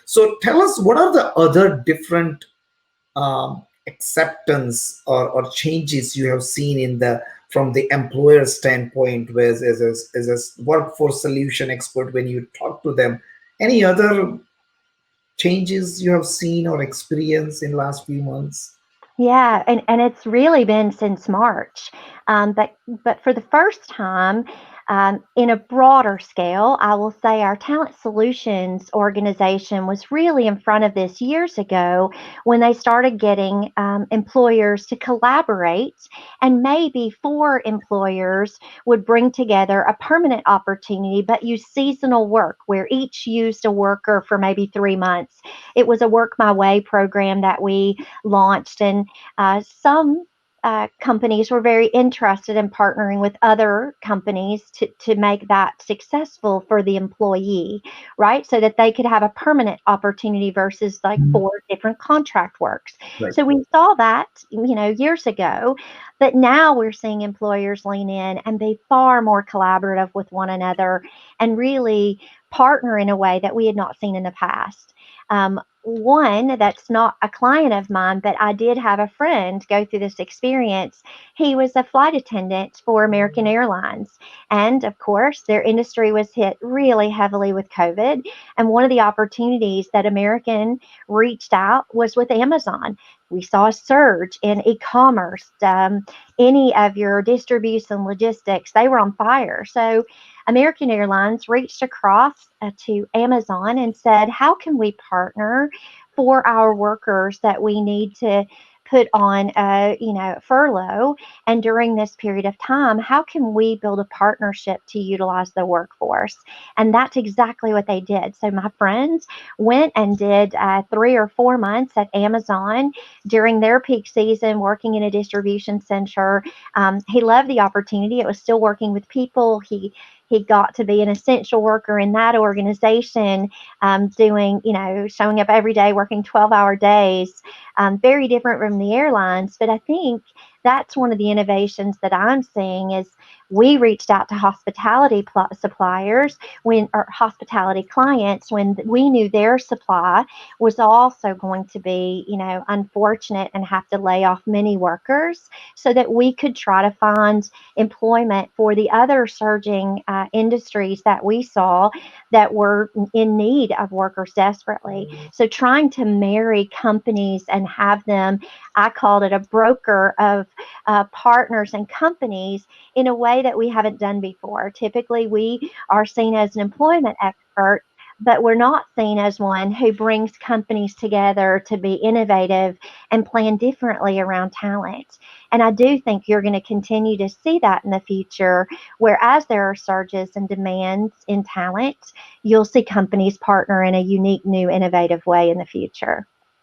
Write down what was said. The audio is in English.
So tell us, what are the other different acceptance or changes you have seen in the from the employer standpoint, where as a workforce solution expert, when you talk to them, any other changes you have seen or experienced in last few months? Yeah, and it's really been since March. But for the first time, in a broader scale, I will say our Talent Solutions organization was really in front of this years ago when they started getting employers to collaborate, and maybe four employers would bring together a permanent opportunity, but use seasonal work where each used a worker for maybe 3 months. It was a Work My Way program that we launched, and some companies were very interested in partnering with other companies to make that successful for the employee, right? So that they could have a permanent opportunity versus like four different contract works. Right. So we saw that, years ago, but now we're seeing employers lean in and be far more collaborative with one another and really partner in a way that we had not seen in the past. One that's not a client of mine, but I did have a friend go through this experience. He was a flight attendant for American Airlines. And of course, their industry was hit really heavily with COVID. And one of the opportunities that American reached out was with Amazon. We saw a surge in e-commerce, any of your distribution logistics, they were on fire. So American Airlines reached across to Amazon and said, how can we partner for our workers that we need to put on furlough, and during this period of time, how can we build a partnership to utilize the workforce? And that's exactly what they did. So my friends went and did 3 or 4 months at Amazon during their peak season, working in a distribution center. He loved the opportunity. It was still working with people. He got to be an essential worker in that organization, doing, showing up every day, working 12-hour days, very different from the airlines. But I think that's one of the innovations that I'm seeing is we reached out to hospitality suppliers or hospitality clients when we knew their supply was also going to be, unfortunate and have to lay off many workers, so that we could try to find employment for the other surging industries that we saw that were in need of workers desperately. So trying to marry companies and have them, I called it a broker of partners and companies in a way that we haven't done before. Typically, we are seen as an employment expert, but we're not seen as one who brings companies together to be innovative and plan differently around talent. And I do think you're going to continue to see that in the future, whereas there are surges and demands in talent, you'll see companies partner in a unique, new, innovative way in the future.